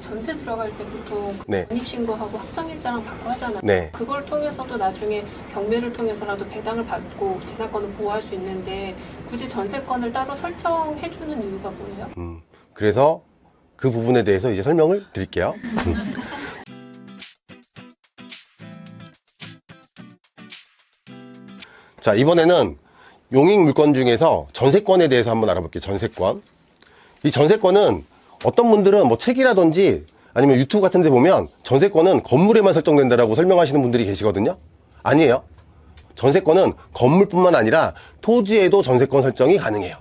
전세 들어갈 때 보통 네. 전입신고하고 확정일자랑 받고 하잖아요. 네. 그걸 통해서도 나중에 경매를 통해서라도 배당을 받고 재산권을 보호할 수 있는데 굳이 전세권을 따로 설정해주는 이유가 뭐예요? 그래서 그 부분에 대해서 이제 설명을 드릴게요. 자, 이번에는 용익 물건 중에서 전세권에 대해서 한번 알아볼게요. 전세권. 이 전세권은 어떤 분들은 뭐 책이라든지 아니면 유튜브 같은 데 보면 전세권은 건물에만 설정된다라고 설명하시는 분들이 계시거든요. 아니에요. 전세권은 건물뿐만 아니라 토지에도 전세권 설정이 가능해요.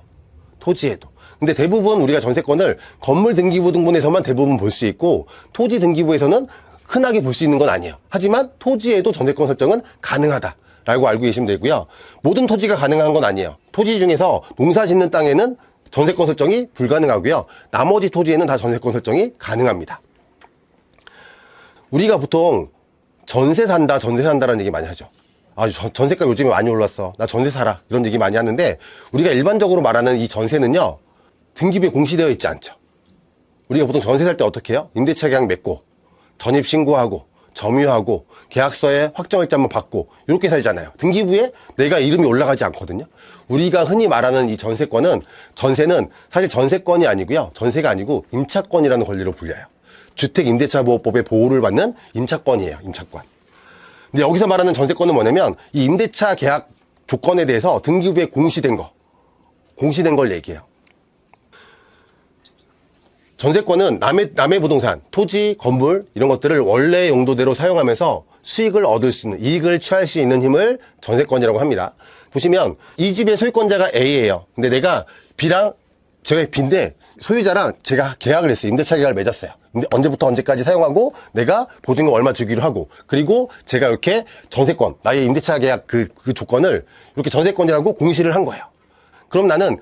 토지에도. 근데 대부분 우리가 전세권을 건물 등기부 등본에서만 대부분 볼 수 있고 토지 등기부에서는 흔하게 볼 수 있는 건 아니에요. 하지만 토지에도 전세권 설정은 가능하다라고 알고 계시면 되고요. 모든 토지가 가능한 건 아니에요. 토지 중에서 농사 짓는 땅에는 전세권 설정이 불가능하고요. 나머지 토지에는 다 전세권 설정이 가능합니다. 우리가 보통 전세 산다라는 얘기 많이 하죠. 아, 전세가 요즘에 많이 올랐어. 나 전세 살아. 이런 얘기 많이 하는데 우리가 일반적으로 말하는 이 전세는요. 등기부에 공시되어 있지 않죠. 우리가 보통 전세 살 때 어떻게 해요? 임대차 계약 맺고 전입신고하고 점유하고 계약서에 확정일자만 받고 이렇게 살잖아요. 등기부에 내가 이름이 올라가지 않거든요. 우리가 흔히 말하는 이 전세권은 전세는 사실 전세권이 아니고요. 전세가 아니고 임차권이라는 권리로 불려요. 주택임대차보호법의 보호를 받는 임차권이에요. 임차권. 근데 여기서 말하는 전세권은 뭐냐면 이 임대차 계약 조건에 대해서 등기부에 공시된 걸 얘기해요. 전세권은 남의 부동산, 토지, 건물 이런 것들을 원래 용도대로 사용하면서 수익을 얻을 수 있는, 이익을 취할 수 있는 힘을 전세권이라고 합니다. 보시면 이 집의 소유권자가 A예요. 근데 내가 B랑 제가 B인데 소유자랑 제가 계약을 했어요. 임대차 계약을 맺었어요. 근데 언제부터 언제까지 사용하고 내가 보증금 얼마 주기로 하고 그리고 제가 이렇게 전세권, 나의 임대차 계약 그 조건을 이렇게 전세권이라고 공시를 한 거예요. 그럼 나는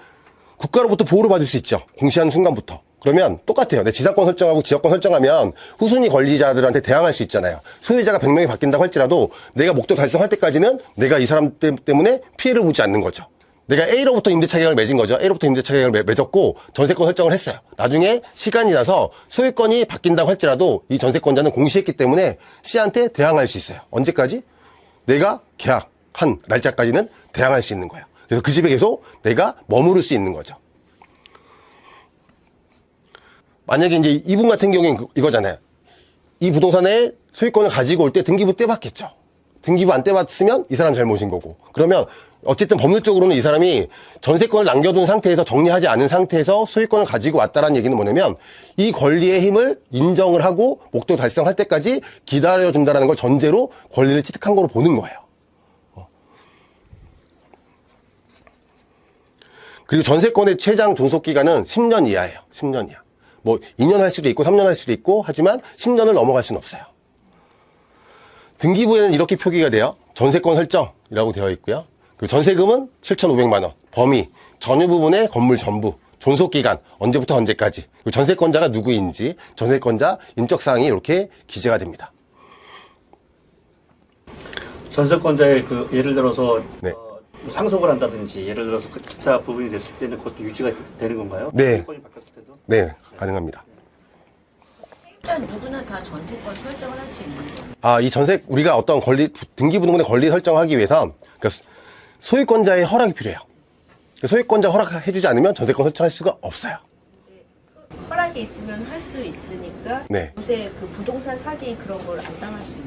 국가로부터 보호를 받을 수 있죠. 공시하는 순간부터. 그러면 똑같아요. 내 지상권 설정하고 지역권 설정하면 후순위 권리자들한테 대항할 수 있잖아요. 소유자가 100명이 바뀐다고 할지라도 내가 목적 달성할 때까지는 내가 이 사람 때문에 피해를 보지 않는 거죠. 내가 A로부터 임대차 계약을 맺은 거죠. A로부터 임대차 계약을 맺었고 전세권 설정을 했어요. 나중에 시간이 나서 소유권이 바뀐다고 할지라도 이 전세권자는 공시했기 때문에 C한테 대항할 수 있어요. 언제까지? 내가 계약한 날짜까지는 대항할 수 있는 거예요. 그래서 그 집에 계속 내가 머무를 수 있는 거죠. 만약에 이제 이분 같은 경우에는 이거잖아요. 이 부동산에 소유권을 가지고 올 때 등기부 떼봤겠죠. 등기부 안 떼봤으면 이 사람 잘못인 거고. 그러면 어쨌든 법률적으로는 이 사람이 전세권을 남겨둔 상태에서 정리하지 않은 상태에서 소유권을 가지고 왔다라는 얘기는 뭐냐면 이 권리의 힘을 인정을 하고 목적 달성할 때까지 기다려준다라는 걸 전제로 권리를 취득한 거로 보는 거예요. 그리고 전세권의 최장 존속기간은 10년 이하예요. 10년 이하. 뭐 2년 할 수도 있고 3년 할 수도 있고 하지만 10년을 넘어갈 수는 없어요. 등기부에는 이렇게 표기가 돼요. 전세권 설정이라고 되어 있고요. 그 전세금은 7,500만 원. 범위, 전유 부분의 건물 전부, 존속기간, 언제부터 언제까지, 그리고 전세권자가 누구인지, 전세권자 인적사항이 이렇게 기재가 됩니다. 전세권자의 그 예를 들어서 네. 상속을 한다든지 예를 들어서 그 기타 부분이 됐을 때는 그것도 유지가 되는 건가요? 네. 전세권이 바뀌었을 때도? 네, 가능합니다. 일단 누구나 다 전세권 설정을 할 수 있는 거예요. 아, 이 전세, 우리가 어떤 권리, 등기부등본의 권리 설정하기 위해서, 그러니까 소유권자의 허락이 필요해요. 소유권자 허락해주지 않으면 전세권 설정할 수가 없어요. 허락이 있으면 할 수 있으니까 네. 요새 그 부동산 사기 그런 걸 안 당할 수 있는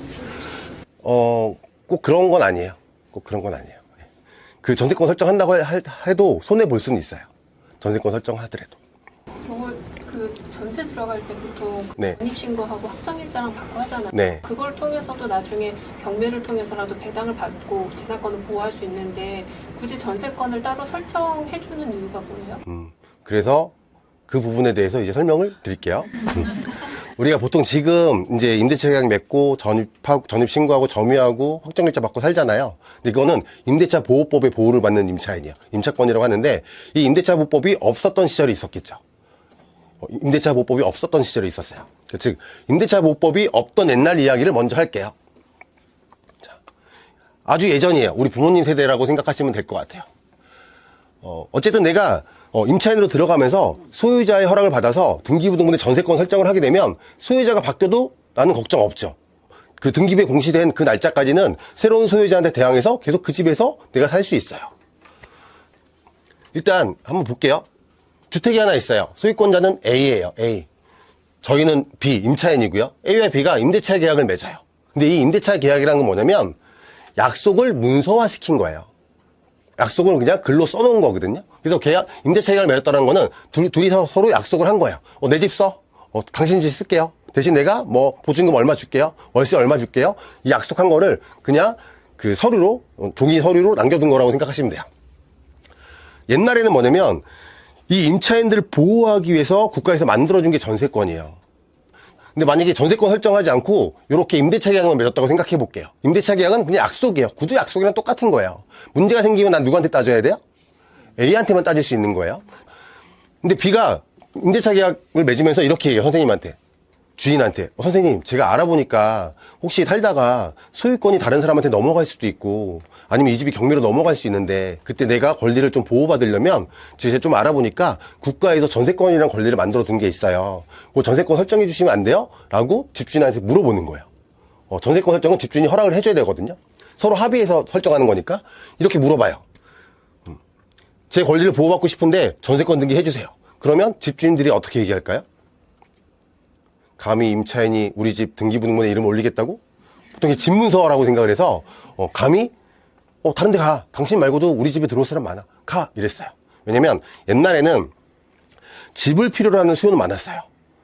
거예요. 꼭 그런 건 아니에요. 꼭 그런 건 아니에요. 그 전세권 설정한다고 해도 손해볼 수는 있어요. 전세권 설정하더라도. 저걸 그 전세 들어갈 때 보통 네. 전입신고하고 확정일자랑 받고 하잖아요. 네. 그걸 통해서도 나중에 경매를 통해서라도 배당을 받고 재산권을 보호할 수 있는데 굳이 전세권을 따로 설정해주는 이유가 뭐예요? 그래서 그 부분에 대해서 이제 설명을 드릴게요. 우리가 보통 지금 이제 임대차 계약 맺고 전입신고하고 점유하고 확정일자 받고 살잖아요. 근데 이거는 임대차 보호법의 보호를 받는 임차인이에요. 임차권이라고 하는데 이 임대차 보호법이 없었던 시절이 있었겠죠. 임대차 보호법이 없었던 시절이 있었어요. 즉 임대차 보호법이 없던 옛날 이야기를 먼저 할게요. 자, 아주 예전이에요. 우리 부모님 세대라고 생각하시면 될 것 같아요. 어쨌든 내가 임차인으로 들어가면서 소유자의 허락을 받아서 등기부등본에 전세권 설정을 하게 되면 소유자가 바뀌어도 나는 걱정 없죠. 그 등기부에 공시된 그 날짜까지는 새로운 소유자한테 대항해서 계속 그 집에서 내가 살 수 있어요. 일단 한번 볼게요. 주택이 하나 있어요. 소유권자는 A예요. A. 저희는 B, 임차인이고요. A와 B가 임대차 계약을 맺어요. 근데 이 임대차 계약이라는 건 뭐냐면 약속을 문서화시킨 거예요. 약속을 그냥 글로 써놓은 거거든요. 그래서 임대차 계약을 맺었다는 거는 둘이서 서로 약속을 한 거예요. 내 집 써. 당신 집 쓸게요. 대신 내가 뭐 보증금 얼마 줄게요. 월세 얼마 줄게요. 이 약속한 거를 그냥 그 서류로, 종이 서류로 남겨둔 거라고 생각하시면 돼요. 옛날에는 뭐냐면 이 임차인들을 보호하기 위해서 국가에서 만들어준 게 전세권이에요. 근데 만약에 전세권 설정하지 않고 이렇게 임대차 계약만 맺었다고 생각해 볼게요. 임대차 계약은 그냥 약속이에요. 구두 약속이랑 똑같은 거예요. 문제가 생기면 난 누구한테 따져야 돼요? A한테만 따질 수 있는 거예요. 근데 B가 임대차 계약을 맺으면서 이렇게 얘기해요. 선생님한테. 주인한테. 선생님, 제가 알아보니까 혹시 살다가 소유권이 다른 사람한테 넘어갈 수도 있고 아니면 이 집이 경매로 넘어갈 수 있는데 그때 내가 권리를 좀 보호받으려면 제가 좀 알아보니까 국가에서 전세권이라는 권리를 만들어준 게 있어요. 그 전세권 설정해 주시면 안 돼요? 라고 집주인한테 물어보는 거예요. 전세권 설정은 집주인이 허락을 해줘야 되거든요. 서로 합의해서 설정하는 거니까 이렇게 물어봐요. 제 권리를 보호받고 싶은데 전세권 등기해 주세요. 그러면 집주인들이 어떻게 얘기할까요? 감히 임차인이 우리 집 등기부등본에 이름 올리겠다고? 보통 집문서라고 생각을 해서 감히 다른 데 가. 당신 말고도 우리 집에 들어올 사람 많아. 가. 이랬어요. 왜냐면 옛날에는 집을 필요로 하는 수요는 많았어요.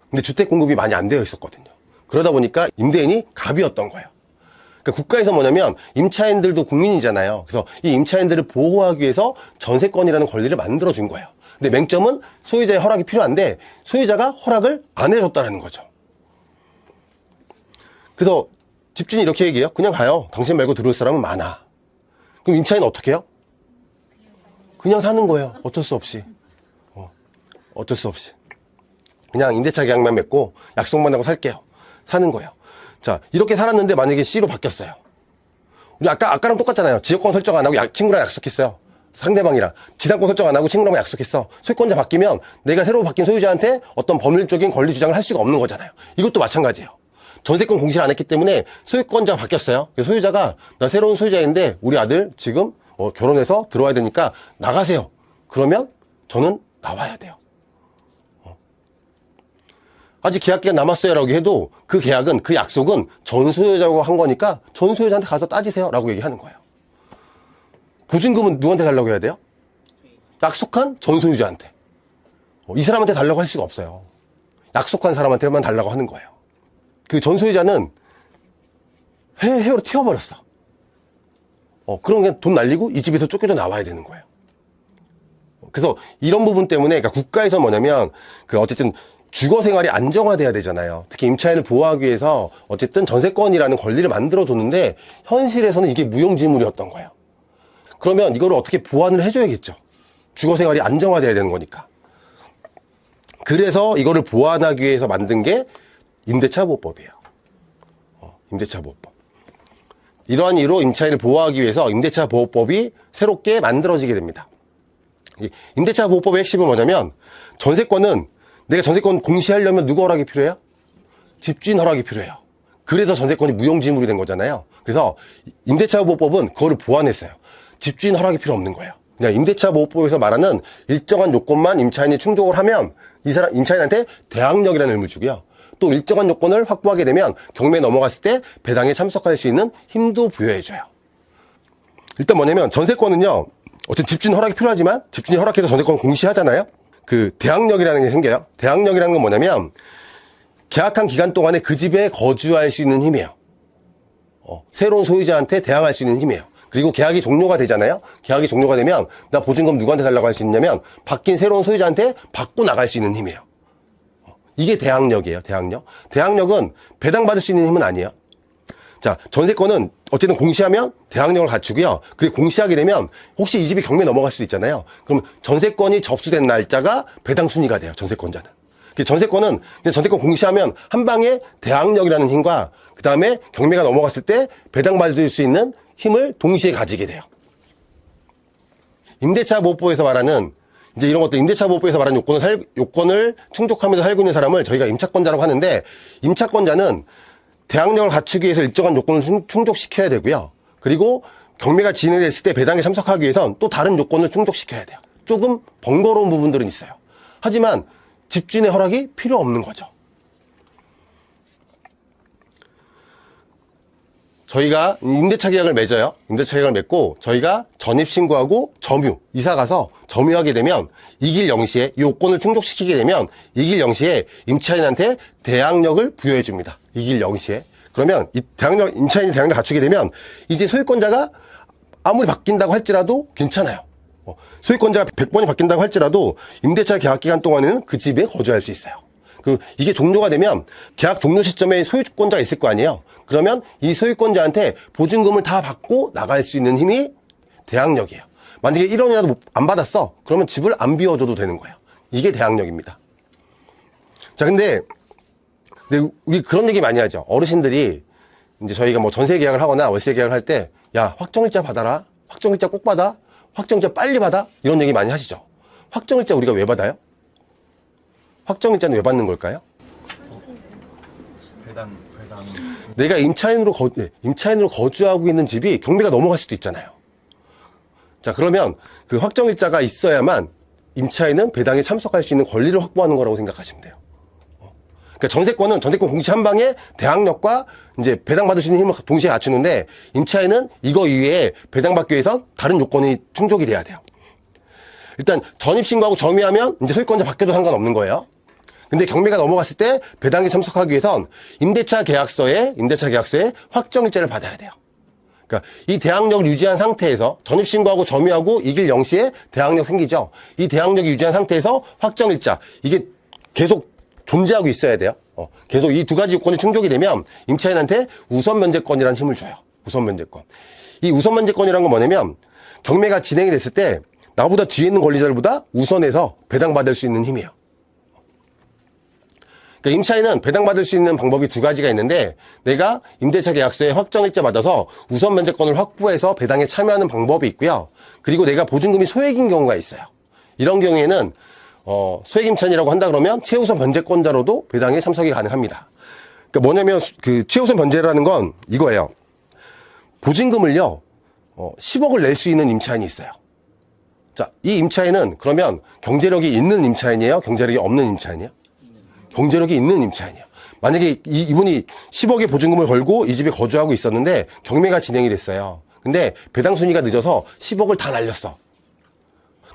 근데 주택 공급이 많이 안 되어 있었거든요. 그러다 보니까 임대인이 갑이었던 거예요. 그러니까 국가에서 뭐냐면 임차인들도 국민이잖아요. 그래서 이 임차인들을 보호하기 위해서 전세권이라는 권리를 만들어준 거예요. 근데 맹점은 소유자의 허락이 필요한데 소유자가 허락을 안 해줬다는 거죠. 그래서 집주인이 이렇게 얘기해요. 그냥 가요. 당신 말고 들어올 사람은 많아. 그럼 임차인은 어떻게 해요? 그냥 사는 거예요. 어쩔 수 없이. 어쩔 수 없이. 그냥 임대차 계약만 맺고 약속만 하고 살게요. 사는 거예요. 자, 이렇게 살았는데 만약에 C로 바뀌었어요. 우리 아까랑 똑같잖아요. 지역권 설정 안 하고 친구랑 약속했어요. 상대방이랑. 지상권 설정 안 하고 친구랑 약속했어. 소유권자 바뀌면 내가 새로 바뀐 소유자한테 어떤 법률적인 권리 주장을 할 수가 없는 거잖아요. 이것도 마찬가지예요. 전세권 공시를 안 했기 때문에 소유권자가 바뀌었어요. 소유자가 나 새로운 소유자인데 우리 아들 지금 결혼해서 들어와야 되니까 나가세요. 그러면 저는 나와야 돼요. 아직 계약 기간 남았어요 라고 해도 그 계약은 그 약속은 전 소유자하고 한 거니까 전 소유자한테 가서 따지세요 라고 얘기하는 거예요. 보증금은 누구한테 달라고 해야 돼요? 약속한 전 소유자한테. 이 사람한테 달라고 할 수가 없어요. 약속한 사람한테만 달라고 하는 거예요. 그 전 소유자는 해로 튀어버렸어. 그럼 그냥 돈 날리고 이 집에서 쫓겨져 나와야 되는 거예요. 그래서 이런 부분 때문에 그러니까 국가에서 뭐냐면 어쨌든 주거 생활이 안정화돼야 되잖아요. 특히 임차인을 보호하기 위해서 어쨌든 전세권이라는 권리를 만들어줬는데 현실에서는 이게 무용지물이었던 거예요. 그러면 이거를 어떻게 보완을 해줘야겠죠. 주거 생활이 안정화돼야 되는 거니까. 그래서 이거를 보완하기 위해서 만든 게 임대차 보호법이에요. 임대차 보호법. 이러한 이유로 임차인을 보호하기 위해서 임대차 보호법이 새롭게 만들어지게 됩니다. 임대차 보호법의 핵심은 뭐냐면 전세권은 내가 전세권 공시하려면 누구 허락이 필요해요? 집주인 허락이 필요해요. 그래서 전세권이 무용지물이 된 거잖아요. 그래서 임대차 보호법은 그거를 보완했어요. 집주인 허락이 필요 없는 거예요. 그냥 임대차 보호법에서 말하는 일정한 요건만 임차인이 충족을 하면 이 사람 임차인한테 대항력이라는 의무를 주고요. 또 일정한 요건을 확보하게 되면 경매에 넘어갔을 때 배당에 참석할 수 있는 힘도 부여해줘요. 일단 뭐냐면 전세권은요. 어쨌든 집주인 허락이 필요하지만 집주인이 허락해서 전세권 공시하잖아요. 그 대항력이라는 게 생겨요. 대항력이라는 건 뭐냐면 계약한 기간 동안에 그 집에 거주할 수 있는 힘이에요. 새로운 소유자한테 대항할 수 있는 힘이에요. 그리고 계약이 종료가 되잖아요. 계약이 종료가 되면 나 보증금 누구한테 달라고 할 수 있냐면 바뀐 새로운 소유자한테 받고 나갈 수 있는 힘이에요. 이게 대항력이에요. 대항력. 대항력은 배당받을 수 있는 힘은 아니에요. 자, 전세권은 어쨌든 공시하면 대항력을 갖추고요. 그리고 공시하게 되면 혹시 이 집이 경매 넘어갈 수도 있잖아요. 그럼 전세권이 접수된 날짜가 배당 순위가 돼요. 전세권자는. 전세권은 그냥 전세권 공시하면 한 방에 대항력이라는 힘과 그 다음에 경매가 넘어갔을 때 배당받을 수 있는 힘을 동시에 가지게 돼요. 임대차 보호법에서 말하는 이제 이런 것도 임대차 보호법에서 말하는 요건을 충족하면서 살고 있는 사람을 저희가 임차권자라고 하는데, 임차권자는 대항력을 갖추기 위해서 일정한 요건을 충족시켜야 되고요. 그리고 경매가 진행됐을 때 배당에 참석하기 위해선 또 다른 요건을 충족시켜야 돼요. 조금 번거로운 부분들은 있어요. 하지만 집주인의 허락이 필요 없는 거죠. 저희가 임대차 계약을 맺어요. 임대차 계약을 맺고 저희가 전입신고하고 점유, 이사 가서 점유하게 되면 이길 영시에 요건을 충족시키게 되면 이길 영시에 임차인한테 대항력을 부여해 줍니다. 이길 영시에. 그러면 이 임차인이 대항력을 갖추게 되면 이제 소유권자가 아무리 바뀐다고 할지라도 괜찮아요. 소유권자가 100번이 바뀐다고 할지라도 임대차 계약 기간 동안에는 그 집에 거주할 수 있어요. 이게 종료가 되면 계약 종료 시점에 소유권자가 있을 거 아니에요. 그러면 이 소유권자한테 보증금을 다 받고 나갈 수 있는 힘이 대항력이에요. 만약에 1원이라도 안 받았어. 그러면 집을 안 비워줘도 되는 거예요. 이게 대항력입니다. 자, 근데 우리 그런 얘기 많이 하죠. 어르신들이 이제 저희가 뭐 전세 계약을 하거나 월세 계약을 할 때, 야, 확정일자 받아라. 확정일자 꼭 받아. 확정일자 빨리 받아. 이런 얘기 많이 하시죠. 확정일자 우리가 왜 받아요? 확정일자는 왜 받는 걸까요? 배당. 내가 임차인으로 거주하고 있는 집이 경매가 넘어갈 수도 있잖아요. 자, 그러면 그 확정일자가 있어야만 임차인은 배당에 참석할 수 있는 권리를 확보하는 거라고 생각하시면 돼요. 그러니까 전세권 공시 한 방에 대항력과 이제 배당받을 수 있는 힘을 동시에 갖추는데, 임차인은 이거 이외에 배당받기 위해선 다른 요건이 충족이 돼야 돼요. 일단 전입신고하고 점유하면 이제 소유권자 바뀌어도 상관없는 거예요. 근데 경매가 넘어갔을 때 배당에 참석하기 위해선 임대차 계약서에 확정일자를 받아야 돼요. 그러니까 이 대항력을 유지한 상태에서 전입신고하고 점유하고 이길 영시에 대항력 생기죠. 이 대항력이 유지한 상태에서 확정일자, 이게 계속 존재하고 있어야 돼요. 계속 이 두 가지 요건이 충족이 되면 임차인한테 우선면제권이라는 힘을 줘요. 우선면제권. 이 우선면제권이라는 건 뭐냐면, 경매가 진행이 됐을 때 나보다 뒤에 있는 권리자들보다 우선해서 배당받을 수 있는 힘이에요. 그러니까 임차인은 배당받을 수 있는 방법이 두 가지가 있는데, 내가 임대차 계약서에 확정일자 받아서 우선 면제권을 확보해서 배당에 참여하는 방법이 있고요. 그리고 내가 보증금이 소액인 경우가 있어요. 이런 경우에는 소액 임차인이라고 한다 그러면 최우선 변제권자로도 배당에 참석이 가능합니다. 그러니까 뭐냐면 그 최우선 변제라는 건 이거예요. 보증금을요 10억을 낼 수 있는 임차인이 있어요. 자, 이 임차인은 그러면 경제력이 있는 임차인이에요? 경제력이 없는 임차인이에요? 경제력이 있는 임차인이에요. 만약에 이분이 10억의 보증금을 걸고 이 집에 거주하고 있었는데 경매가 진행이 됐어요. 근데 배당 순위가 늦어서 10억을 다 날렸어.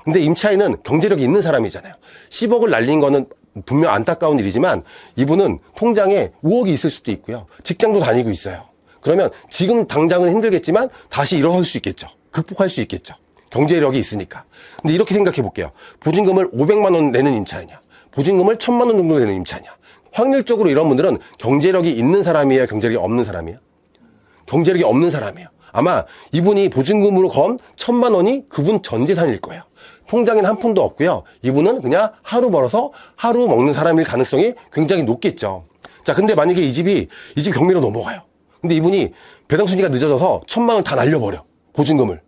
근데 임차인은 경제력이 있는 사람이잖아요. 10억을 날린 거는 분명 안타까운 일이지만 이분은 통장에 5억이 있을 수도 있고요. 직장도 다니고 있어요. 그러면 지금 당장은 힘들겠지만 다시 일어설 수 있겠죠. 극복할 수 있겠죠. 경제력이 있으니까. 근데 이렇게 생각해 볼게요. 보증금을 500만 원 내는 임차인이야. 보증금을 1000만 원 정도 내는 임차인이야. 확률적으로 이런 분들은 경제력이 있는 사람이에요? 경제력이 없는 사람이에요? 경제력이 없는 사람이에요. 아마 이분이 보증금으로 건 1000만 원이 그분 전 재산일 거예요. 통장에는 한 푼도 없고요. 이분은 그냥 하루 벌어서 하루 먹는 사람일 가능성이 굉장히 높겠죠. 자, 근데 만약에 이 집 경매로 넘어가요. 근데 이분이 배당 순위가 늦어져서 1000만 원 다 날려버려. 보증금을.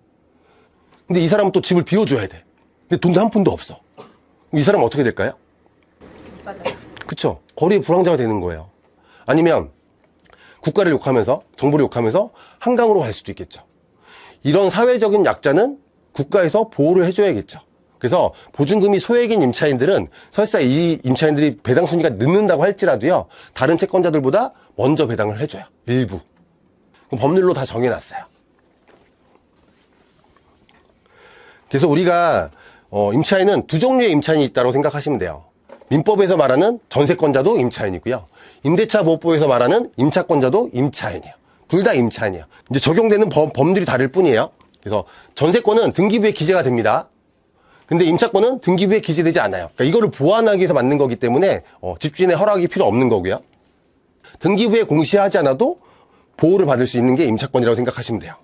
근데 이 사람은 또 집을 비워줘야 돼. 근데 돈도 한 푼도 없어. 이 사람은 어떻게 될까요? 맞아요. 그쵸? 거리의 불황자가 되는 거예요. 아니면 국가를 욕하면서, 정부를 욕하면서 한강으로 갈 수도 있겠죠. 이런 사회적인 약자는 국가에서 보호를 해줘야겠죠. 그래서 보증금이 소액인 임차인들은 설사 이 임차인들이 배당 순위가 늦는다고 할지라도요, 다른 채권자들보다 먼저 배당을 해줘요. 일부. 법률로 다 정해놨어요. 그래서 우리가 임차인은 두 종류의 임차인이 있다고 생각하시면 돼요. 민법에서 말하는 전세권자도 임차인이고요. 임대차 보호법에서 말하는 임차권자도 임차인이에요. 둘 다 임차인이에요. 이제 적용되는 법률이 다를 뿐이에요. 그래서 전세권은 등기부에 기재가 됩니다. 근데 임차권은 등기부에 기재되지 않아요. 그러니까 이거를 보완하기 위해서 만든 거기 때문에 집주인의 허락이 필요 없는 거고요. 등기부에 공시하지 않아도 보호를 받을 수 있는 게 임차권이라고 생각하시면 돼요.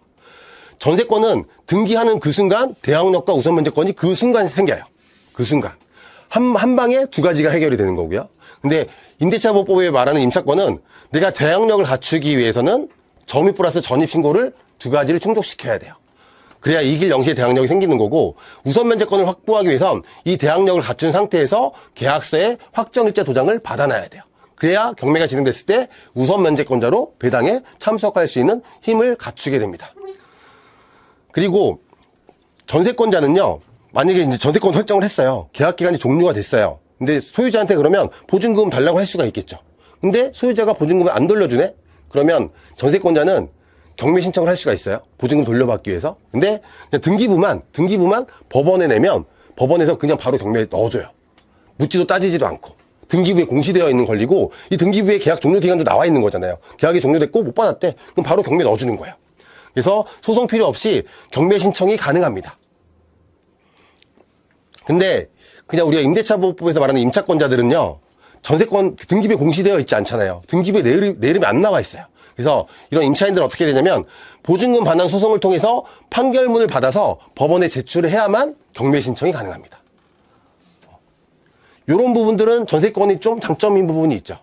전세권은 등기하는 그 순간 대항력과 우선면제권이 그 순간 생겨요. 그 순간. 한 방에 두 가지가 해결이 되는 거고요. 근데 임대차보호법에 말하는 임차권은 내가 대항력을 갖추기 위해서는 점유 플러스 전입신고를 두 가지를 충족시켜야 돼요. 그래야 이길 영시에 대항력이 생기는 거고, 우선 면제권을 확보하기 위해선 이 대항력을 갖춘 상태에서 계약서에 확정일자 도장을 받아놔야 돼요. 그래야 경매가 진행됐을 때 우선 면제권자로 배당에 참석할 수 있는 힘을 갖추게 됩니다. 그리고 전세권자는요, 만약에 이제 전세권 설정을 했어요. 계약 기간이 종료가 됐어요. 근데 소유자한테 그러면 보증금 달라고 할 수가 있겠죠. 근데 소유자가 보증금을 안 돌려주네? 그러면 전세권자는 경매 신청을 할 수가 있어요. 보증금 돌려받기 위해서. 근데 그냥 등기부만 법원에 내면 법원에서 그냥 바로 경매에 넣어줘요. 묻지도 따지지도 않고. 등기부에 공시되어 있는 권리고, 이 등기부에 계약 종료 기간도 나와 있는 거잖아요. 계약이 종료됐고 못 받았대. 그럼 바로 경매 넣어주는 거예요. 그래서 소송 필요 없이 경매 신청이 가능합니다. 근데 그냥 우리가 임대차보호법에서 말하는 임차권자들은요, 전세권 등기부에 공시되어 있지 않잖아요. 등기부에 내 이름이 안 나와 있어요. 그래서 이런 임차인들은 어떻게 되냐면 보증금 반환 소송을 통해서 판결문을 받아서 법원에 제출을 해야만 경매 신청이 가능합니다. 이런 부분들은 전세권이 좀 장점인 부분이 있죠.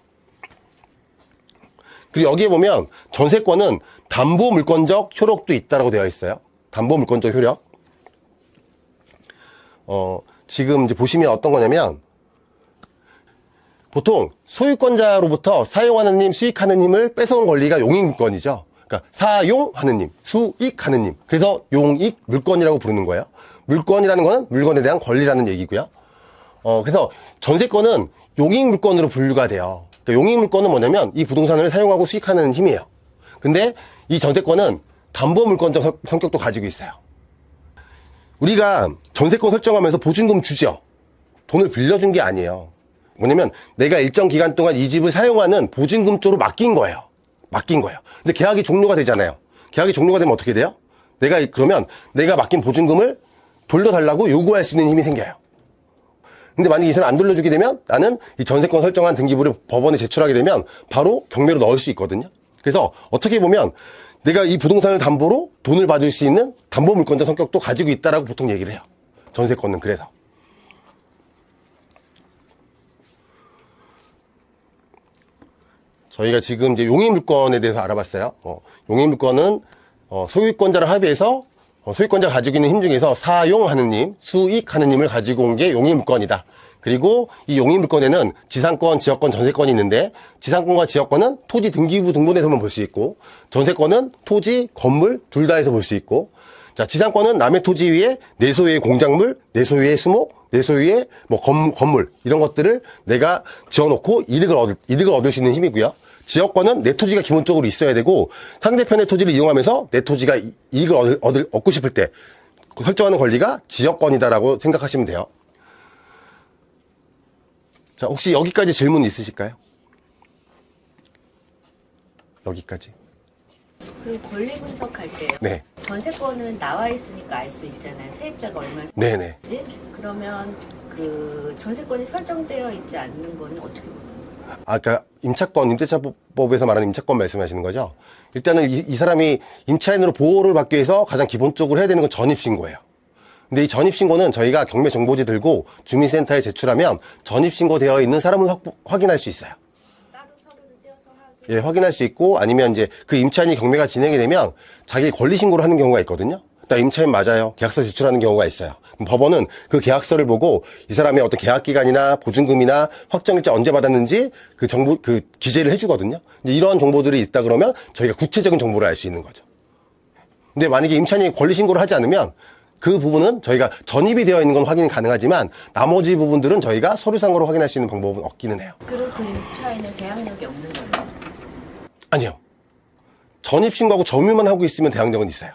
그리고 여기에 보면 전세권은 담보물권적 효력도 있다라고 되어 있어요. 담보물권적 효력. 지금 이제 보시면 어떤 거냐면, 보통 소유권자로부터 사용하는 힘, 수익하는 힘을 뺏어온 권리가 용익물권이죠. 그러니까 사용하는 힘, 수익하는 힘. 그래서 용익물권이라고 부르는 거예요. 물권이라는 거는 물건에 대한 권리라는 얘기고요. 그래서 전세권은 용익물권으로 분류가 돼요. 그러니까 용익물권은 뭐냐면 이 부동산을 사용하고 수익하는 힘이에요. 근데 이 전세권은 담보물권적 성격도 가지고 있어요. 우리가 전세권 설정하면서 보증금 주죠. 돈을 빌려준 게 아니에요. 뭐냐면 내가 일정 기간 동안 이 집을 사용하는 보증금 쪽으로 맡긴 거예요. 근데 계약이 종료가 되잖아요. 계약이 종료가 되면 어떻게 돼요? 그러면 내가 맡긴 보증금을 돌려달라고 요구할 수 있는 힘이 생겨요. 근데 만약에 이 사람 안 돌려주게 되면 나는 이 전세권 설정한 등기부를 법원에 제출하게 되면 바로 경매로 넣을 수 있거든요. 그래서 어떻게 보면 내가 이 부동산을 담보로 돈을 받을 수 있는 담보물권자 성격도 가지고 있다라고 보통 얘기를 해요. 전세권은 그래서. 저희가 지금 이제 용익물권에 대해서 알아봤어요. 용익물권은 소유권자를 합의해서 소유권자가 가지고 있는 힘 중에서 사용하는 힘, 수익하는 힘을 가지고 온 게 용익물권이다. 그리고 이 용익물권에는 지상권, 지역권, 전세권이 있는데, 지상권과 지역권은 토지 등기부 등본에서만 볼 수 있고, 전세권은 토지, 건물 둘 다에서 볼 수 있고, 자, 지상권은 남의 토지 위에 내 소유의 공작물, 내 소유의 수목, 내 소유의 뭐 건물 이런 것들을 내가 지어놓고 이득을 얻을 수 있는 힘이고요. 지역권은 내 토지가 기본적으로 있어야 되고, 상대편의 토지를 이용하면서 내 토지가 이익을 얻고 싶을 때 설정하는 권리가 지역권이다라고 생각하시면 돼요. 자, 혹시 여기까지 질문 있으실까요? 여기까지. 그리고 권리 분석할 때요. 네. 전세권은 나와 있으니까 알 수 있잖아요. 세입자가 얼마나 네네. 살지? 그러면 그 전세권이 설정되어 있지 않는 거는 어떻게 보나요? 아까 임차권, 임대차법에서 말하는 임차권 말씀하시는 거죠? 일단은 이 사람이 임차인으로 보호를 받기 위해서 가장 기본적으로 해야 되는 건 전입신고예요. 근데 이 전입신고는 저희가 경매정보지 들고 주민센터에 제출하면 전입신고되어 있는 사람을 확인할 수 있어요. 따로 서류를 떼어서 하고. 예, 확인할 수 있고, 아니면 이제 그 임차인이 경매가 진행이 되면 자기 권리신고를 하는 경우가 있거든요. 나 임차인 맞아요. 계약서 제출하는 경우가 있어요. 그럼 법원은 그 계약서를 보고 이 사람의 어떤 계약기간이나 보증금이나 확정일자 언제 받았는지 그 정보, 그 기재를 해주거든요. 이제 이런 정보들이 있다 그러면 저희가 구체적인 정보를 알 수 있는 거죠. 근데 만약에 임차인이 권리신고를 하지 않으면 그 부분은 저희가 전입이 되어 있는 건 확인이 가능하지만 나머지 부분들은 저희가 서류상으로 확인할 수 있는 방법은 없기는 해요. 그럼 그 임차인은 대항력이 없는 거예요? 아니요. 전입신고하고 점유만 하고 있으면 대항력은 있어요.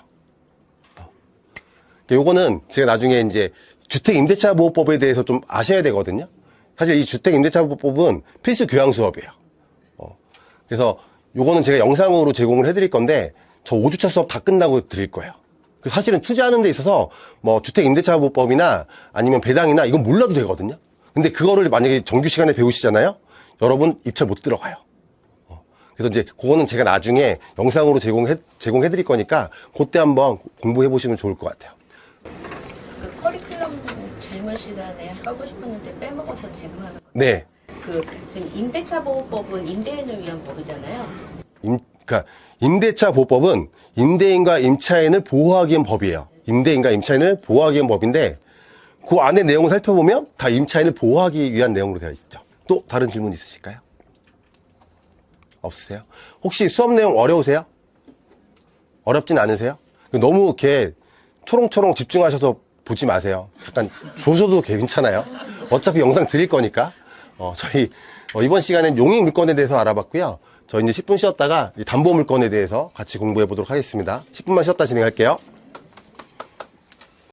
요거는 제가 나중에 이제 주택임대차보호법에 대해서 좀 아셔야 되거든요. 사실 이 주택임대차보호법은 필수 교양 수업이에요. 그래서 요거는 제가 영상으로 제공을 해드릴 건데 저 5주차 수업 다 끝나고 드릴 거예요. 사실은 투자하는 데 있어서 뭐 주택임대차보호법이나 아니면 배당이나 이건 몰라도 되거든요. 근데 그거를 만약에 정규 시간에 배우시잖아요. 여러분 입찰 못 들어가요. 그래서 이제 그거는 제가 나중에 영상으로 제공해 드릴 거니까 그때 한번 공부해 보시면 좋을 것 같아요. 그 커리큘럼 질문 시간에 하고 싶었는데 빼먹어서 지금 하는 거예요. 네. 그 지금 임대차보호법은 임대인을 위한 법이잖아요. 그러니까 임대차보호법은 임대인과 임차인을 보호하기 위한 법이에요. 임대인과 임차인을 보호하기 위한 법인데 그 안에 내용을 살펴보면 다 임차인을 보호하기 위한 내용으로 되어 있죠. 또 다른 질문 있으실까요? 없으세요? 혹시 수업 내용 어려우세요? 어렵진 않으세요? 너무 이렇게 초롱초롱 집중하셔서 보지 마세요. 약간 조셔도 괜찮아요. 어차피 영상 드릴 거니까. 저희 이번 시간엔 용익 물건에 대해서 알아봤고요. 저 이제 10분 쉬었다가 이 담보 물건에 대해서 같이 공부해 보도록 하겠습니다. 10분만 쉬었다 진행할게요.